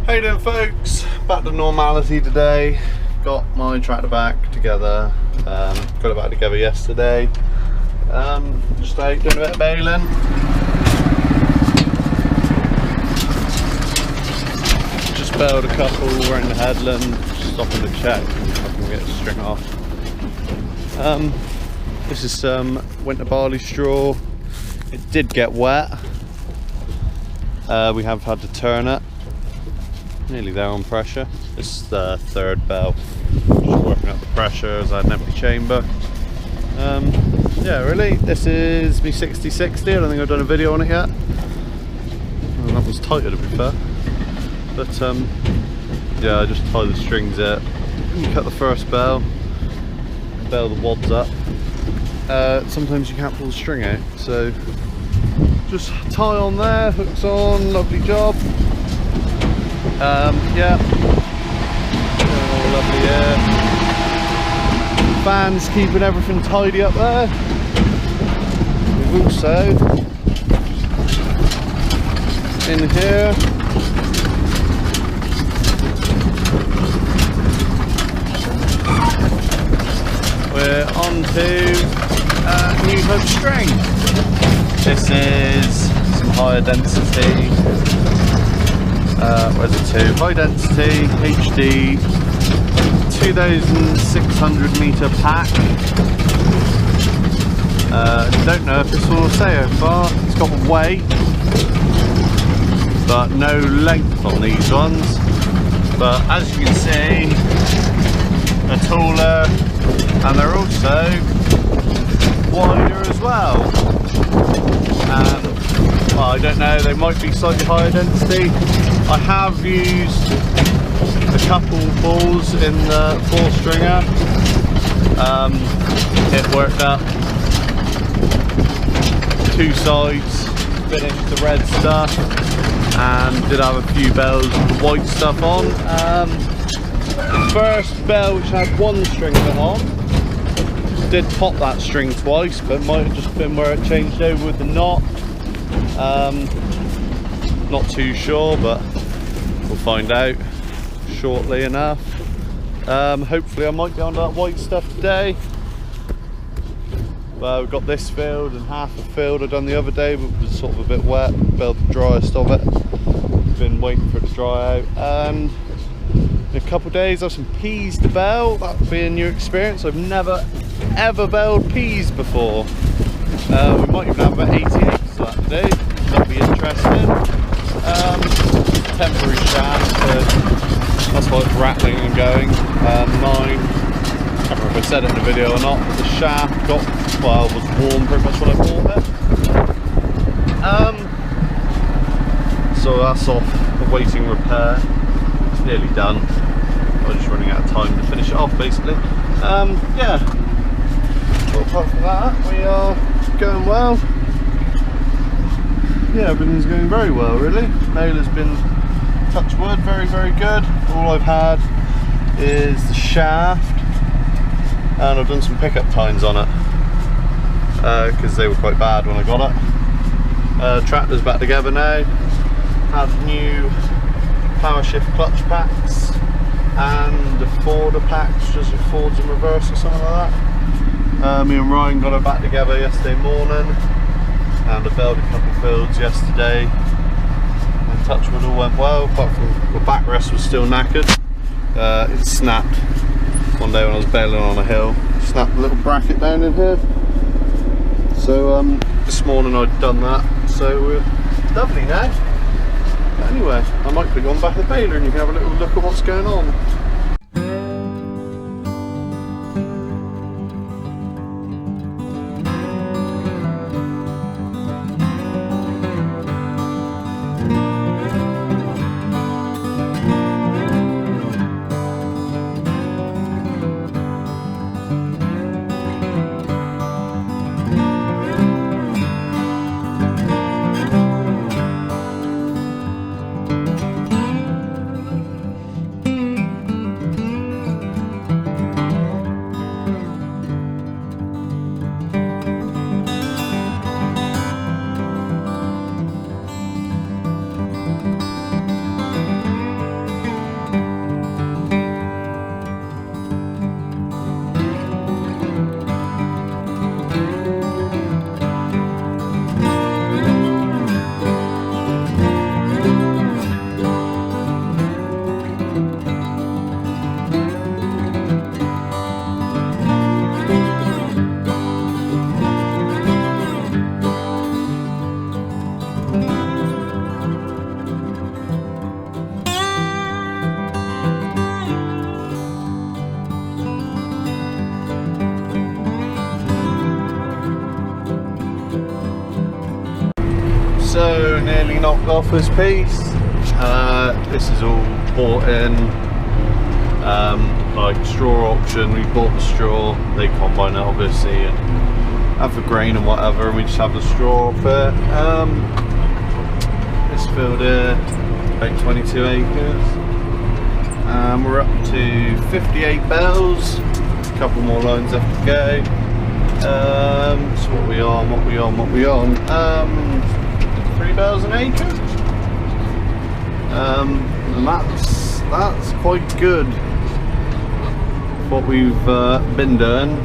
How you doing, folks? Back to normality today. Got my tractor back together. Got it back together yesterday. Just out doing a bit of baling. Just bailed a couple around the headland, stopping to check if I can get the string off. This is some winter barley straw. It did get wet. We have had to turn it. Nearly there on pressure. This is the third bell. Just working out the pressure as I had an empty chamber. Yeah, really, this is me 6060. I don't think I've done a video on it yet. Well, that was tighter to be fair. But yeah, I just tie the strings out. Cut the first bell, bail the wads up. Sometimes you can't pull the string out, so just tie on there, hooks on, lovely job. Yeah, all lovely here. Fans keeping everything tidy up there. We've also in here we're on to a new type of string. This is some higher density. Where's it to? High density HD 2,600 meter pack. Don't know if this will say how far. It's got weight, but no length on these ones. But as you can see, they're taller and they're also wider as well. Well, I don't know, they might be slightly higher density. I have used a couple balls in the 4-stringer. It worked up two sides, finished the red stuff, and did have a few bells with the white stuff on. The first bell, which had one string of it on, did pop that string twice, but it might have just been where it changed over with the knot. Not too sure, but we'll find out shortly enough. Hopefully I might get onto that white stuff today. Well, we've got this field and half the field I've done the other day, but it was sort of a bit wet. Bailed the driest of it. Been waiting for it to dry out. And in a couple of days I have some peas to bale. That'll be a new experience. I've never ever baled peas before. We might even have about 80 acres of that today. That'll be interesting. Temporary shaft, so that's why it's rattling and going. Mine, I can't remember if I said it in the video or not, but the shaft got, well, was warm pretty much when I bought it. So that's off, awaiting repair. It's nearly done. I'm just running out of time to finish it off, basically. Yeah. Well, apart from that, we are going well. Yeah, everything's going very well, really. Nail has been, touch wood, very, very good. All I've had is the shaft, and I've done some pickup tines on it because they were quite bad when I got it. Tractor's back together now. Had new power shift clutch packs and the Forder packs, just with Fords in reverse or something like that. Me and Ryan got it back together yesterday morning. And I bailed a couple fields yesterday, and touch wood all went well, apart from the backrest was still knackered. It snapped one day when I was bailing on a hill. Snapped a little bracket down in here. So this morning I'd done that, so we're lovely now. But anyway, I might put you on back of the baler and you can have a little look at what's going on. knocked off this piece. This is all bought in, like straw auction. We bought the straw, they combine it obviously and have the grain and whatever, and we just have the straw off it. This field here, about 22 acres. We're up to 58 bales, a couple more lines left to go. So what we on? 3 bales an acre. And that's quite good. What we've been doing.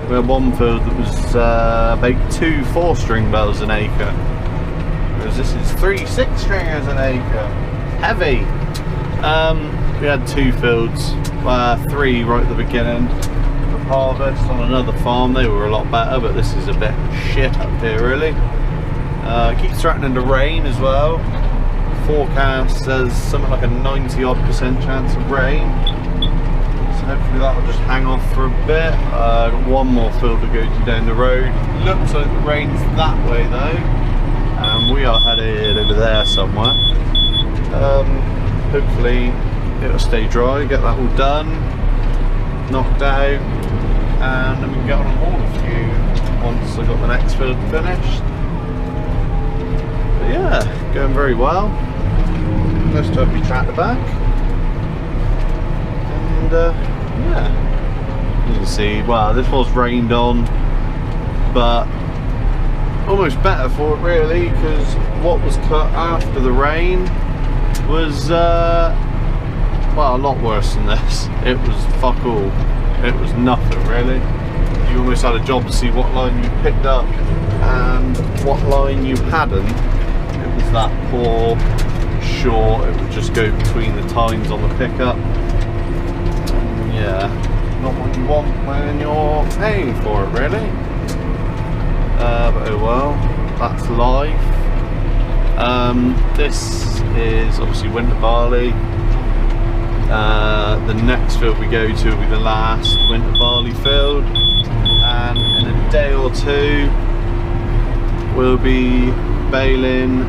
We had one field that was about 2 4-string bales an acre, whereas this is 3 6-stringers an acre. Heavy. We had 2 fields, 3 right at the beginning of harvest on another farm. They were a lot better, but this is a bit shit up here really. Keeps threatening to rain as well. Forecast says something like a 90-odd% chance of rain. So hopefully that'll just hang off for a bit. Got one more field to go to down the road. Looks like the rain's that way though. We are headed over there somewhere. Hopefully it'll stay dry, get that all done, knocked out, and then we can get on a haul a few once I've got the next field finished. But yeah, going very well. Nice to have me tractor back. And yeah, you can see, well, this was rained on, but almost better for it really, because what was cut after the rain was well, a lot worse than this. It was fuck all. It was nothing really. You almost had a job to see what line you picked up and what line you hadn't. It was that poor, short. It would just go between the tines on the pickup. Yeah, not what you want when you're paying for it really. But oh well, that's life. This is obviously winter barley. The next field we go to will be the last winter barley field, and in a day or two we'll be baling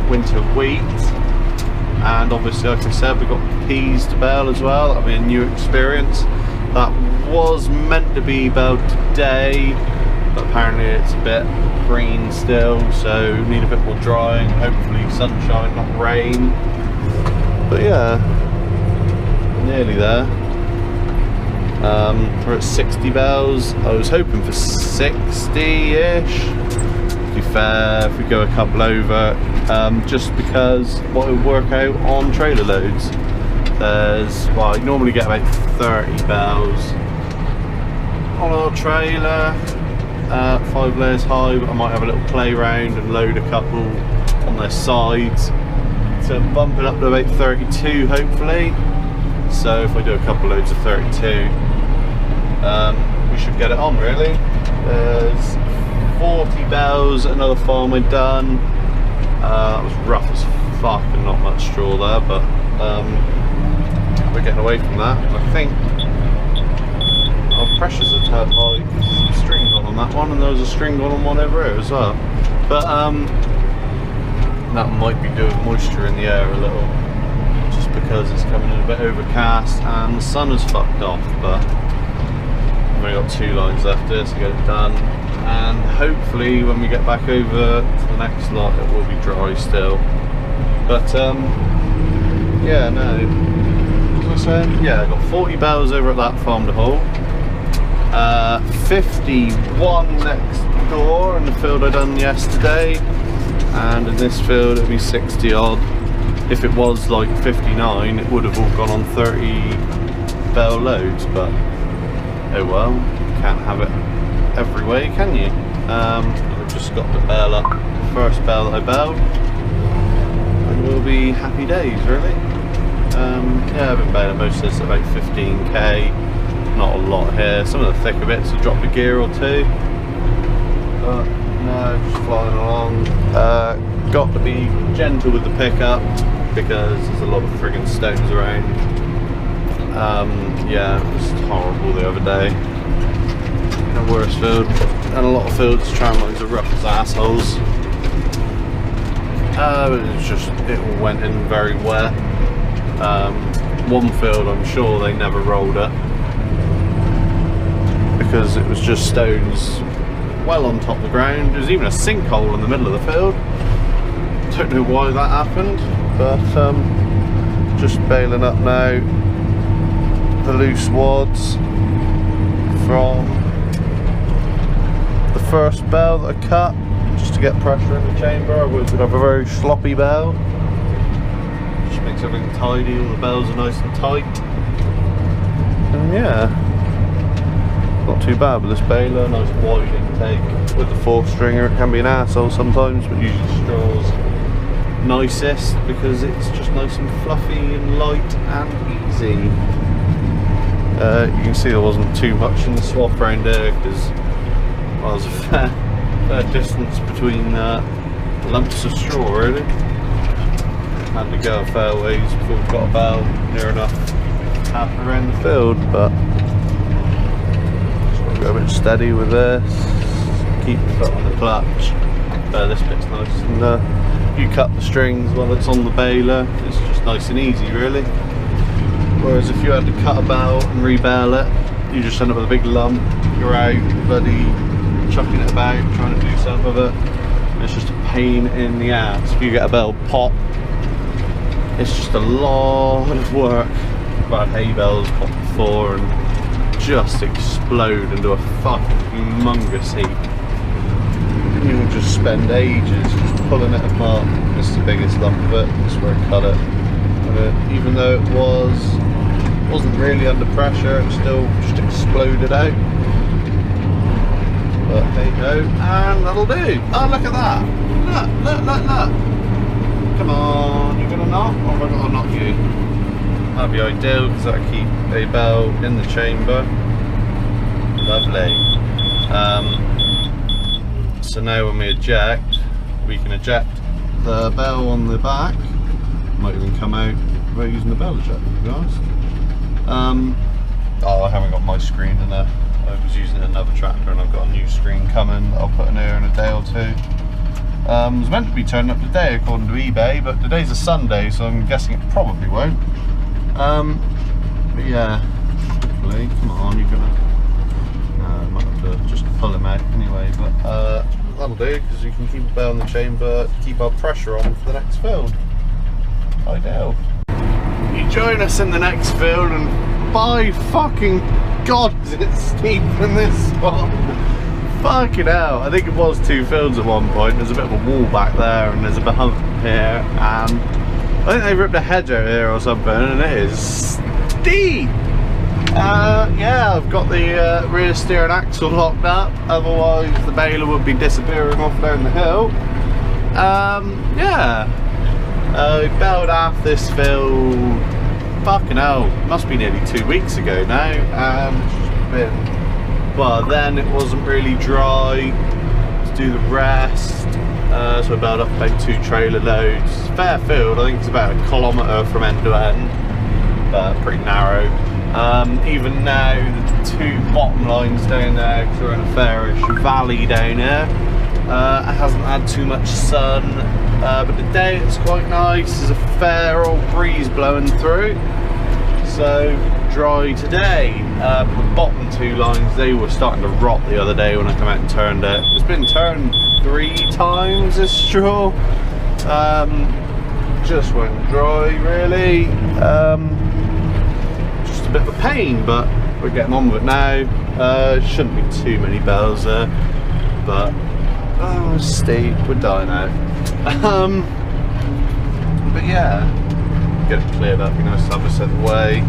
winter wheat. And obviously, like I said, we've got peas to bale as well. That'll be a new experience. That was meant to be baled today, but apparently it's a bit green still, so need a bit more drying. Hopefully sunshine, not rain. But yeah, nearly there. We're at 60 bales. I was hoping for 60-ish. To be fair, if we go a couple over, just because what would work out on trailer loads. There's, well, you normally get about 30 bales on our trailer, 5 layers high, but I might have a little play round and load a couple on their sides to bump it up to about 32 hopefully. So if I do a couple loads of 32, we should get it on really. There's 40 bales at another farm I'd done. That was rough as fuck and not much straw there, but we're getting away from that. I think our pressures are turned high because there's a string gone on that one, and there was a string gone on one over here as well. But that might be doing moisture in the air a little, just because it's coming in a bit overcast and the sun has fucked off. But I've only got 2 lines left here to get it done, and hopefully when we get back over to the next lot it will be dry still. But yeah, no, what was I saying? Yeah, I got 40 bales over at that farm to haul, 51 next door in the field I done yesterday, and in this field it'll be 60 odd. If it was like 59, it would have all gone on 30 bale loads, but oh well, can't have it every way, can you? I've just got the bale up, the first bale that I baled, and we'll be happy days really. Yeah, I've been baling most of this at about 15k, not a lot here. Some of the thicker bits have dropped a gear or 2, but no, just flying along. Got to be gentle with the pickup because there's a lot of friggin' stones around. Yeah, it was horrible the other day. The worst field, and a lot of fields tramlines are rough as assholes. It all went in very wet. One field I'm sure they never rolled it because it was just stones well on top of the ground. There's even a sinkhole in the middle of the field. Don't know why that happened, but just baling up now the loose wads from the first bale that I cut, just to get pressure in the chamber. Otherwise we'd have a very sloppy bale. Just makes everything tidy, all the bells are nice and tight. And yeah, not too bad with this baler. Nice wide intake with the 4-stringer. It can be an arsehole sometimes, but usually straw's nicest because it's just nice and fluffy and light and easy. You can see there wasn't too much in the swap around there because well, there's a fair distance between lumps of straw really. Had to go a fair ways before we got a bale near enough halfway around the field, but just got to go a bit steady with this, keep the foot on the clutch. This bit's nice, and you cut the strings while it's on the baler, it's just nice and easy really. Whereas if you had to cut a bale and rebale it, you just end up with a big lump, you're out bloody chucking it about, trying to do something with it. It's just a pain in the ass. If you get a bale pop, it's just a lot of work. I've had hay bales pop before and just explode into a fucking humongous heap. And you will just spend ages just pulling it apart. This is the biggest lump of it, this is where I cut it. Even though it wasn't really under pressure, it still just exploded out. But there you go, and that'll do. Oh, look at that! Look! Come on, you're gonna knock, or have I got to knock you? That'd be ideal because that'll keep a bale in the chamber. Lovely. So now when we eject, we can eject the bale on the back. Might even come out without using the bell ejector, to be honest. Oh, I haven't got my screen in there. I was using another tractor and I've got a new screen coming that I'll put in here in a day or two. It was meant to be turning up today according to eBay, but today's a Sunday, so I'm guessing it probably won't. But yeah, hopefully, come on, you're gonna... No, I might have to just pull him out anyway, but that'll do, because you can keep the bale in the chamber to keep our pressure on for the next field. Ideal. You join us in the next field and by fucking God is it steep in this spot. Fucking hell. I think it was 2 fields at one point. There's a bit of a wall back there and there's a bit hump here, and I think they ripped a hedge out here or something, and it is steep. Yeah, I've got the rear steer and axle locked up, otherwise the baler would be disappearing off down the hill. Yeah. We baled half this field, fucking hell, must be nearly 2 weeks ago now, and well, then it wasn't really dry to do the rest, so I baled up about 2 trailer loads. Fair field, I think it's about 1 kilometre from end to end, but pretty narrow. Even now, the 2 bottom lines down there, because we're in a fairish valley down here, it hasn't had too much sun. But today it's quite nice, there's a fair old breeze blowing through, so dry today. The bottom 2 lines, they were starting to rot the other day when I come out and turned it. It's been turned 3 times this straw, just went dry really. Just a bit of a pain, but we're getting on with it now. Shouldn't be too many bells there, but oh, steep, we're dying out. But yeah, get it cleared up, be nice to have this out of the way.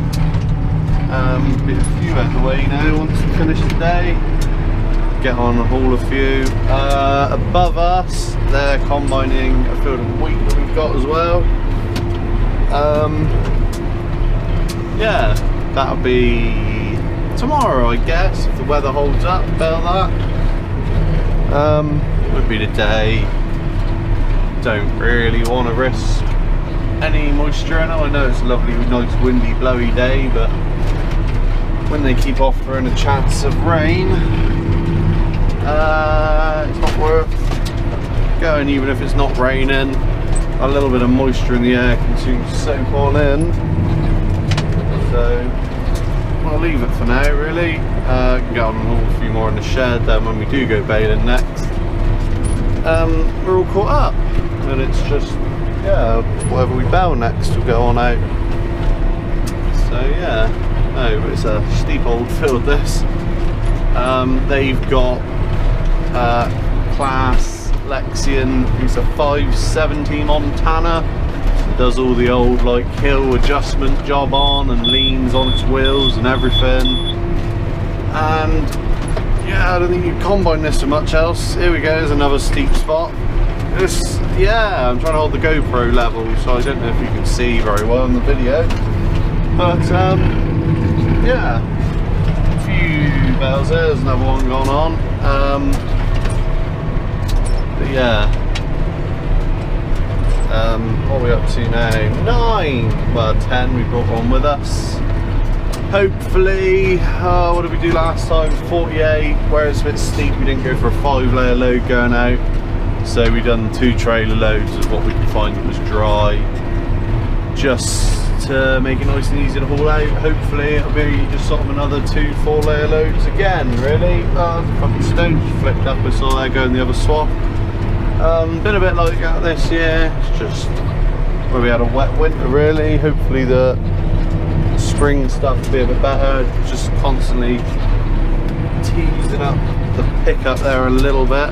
Be a few out of the way now once we finish today. Get on and haul a few. Above us, they're combining a field of wheat that we've got as well. Yeah, that'll be tomorrow, I guess, if the weather holds up. Bale that. Would be today. Don't really want to risk any moisture in it. I know it's a lovely, nice, windy, blowy day, but when they keep offering a chance of rain, it's not worth going, even if it's not raining. a little bit of moisture in the air can soon soak all in. So I'll leave it for now really. Can get on and haul a few more in the shed, then when we do go baling next, we're all caught up. And it's just, yeah, whatever we bale next will go on out. So yeah, no, it's a steep old field this. They've got Class Lexion, who's a 570 Montana. It does all the old like hill adjustment job on and leans on its wheels and everything. And yeah, I don't think you can combine this with much else. Here we go, there's another steep spot. This, yeah, I'm trying to hold the GoPro level, so I don't know if you can see very well in the video. But yeah, a few bales there, there's another one going on. But yeah, what are we up to now? 9, well 10, we brought one with us. Hopefully, what did we do last time? 48, where it's a bit steep, we didn't go for a 5-layer load going out. So we done 2 trailer loads of what we could find that was dry, just to make it nice and easy to haul out. Hopefully it'll be just sort of another 2 4-layer loads again, really. Fucking stone just flicked up, I saw there going the other swap. Been a bit like that this year, it's just where we had a wet winter really. Hopefully the spring stuff will be a bit better, just constantly teasing up the pickup there a little bit.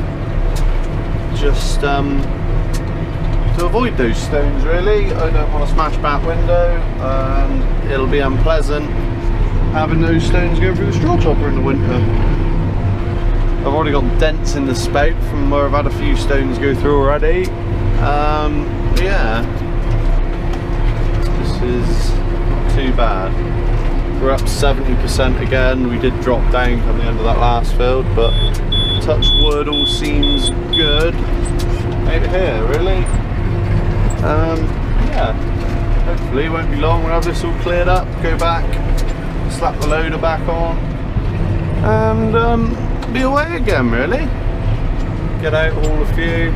Just to avoid those stones really. I don't want to smash back window, and it'll be unpleasant having those stones go through the straw chopper in the winter. I've already got dents in the spout from where I've had a few stones go through already. Yeah, this is not too bad. We're up 70% again. We did drop down from the end of that last field, but touch wood, all seems good out here really. Yeah, hopefully it won't be long, we'll have this all cleared up, go back, slap the loader back on, and be away again really. Get out, haul a few.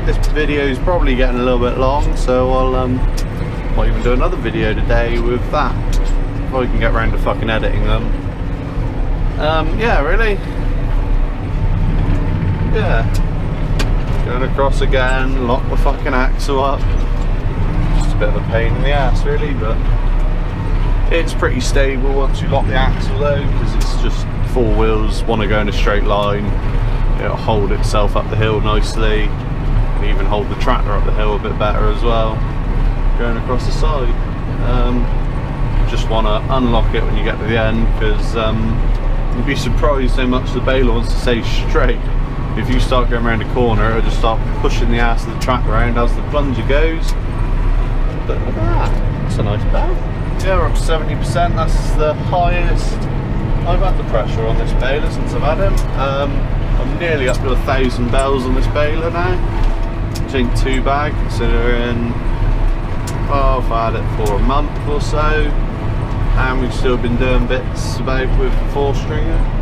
This video is probably getting a little bit long, so I'll might even do another video today with that, if I can get around to fucking editing them. Yeah, really. Yeah, going across again, lock the fucking axle up. Just a bit of a pain in the ass really, but it's pretty stable once you lock the axle though, because it's just 4 wheels want to go in a straight line. It'll hold itself up the hill nicely, and even hold the tractor up the hill a bit better as well, going across the side. Just want to unlock it when you get to the end, because you'd be surprised how much the baler wants to stay straight. If you start going around a corner, it'll just start pushing the ass of the track around as the plunger goes. But look at that, that's a nice bale. Yeah, we're up to 70%, that's the highest I've had the pressure on this baler since I've had him. I'm nearly up to 1,000 bells on this baler now, which ain't too bad considering, well, I've had it for a month or so, and we've still been doing bits about with the 4-stringer.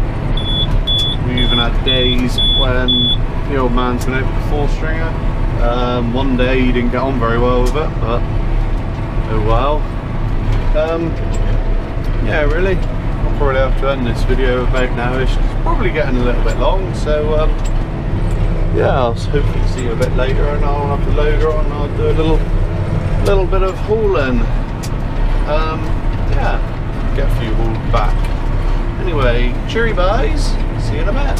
We even had days when the old man's been out with the 4-stringer. One day he didn't get on very well with it, but oh well. Yeah, really, I'll probably have to end this video about now-ish. It's probably getting a little bit long, so yeah, I'll hopefully see you a bit later, and I'll have the loader on and I'll do a little bit of hauling. Yeah, get a few hauled back. Anyway, cheery boys, see you in a bit.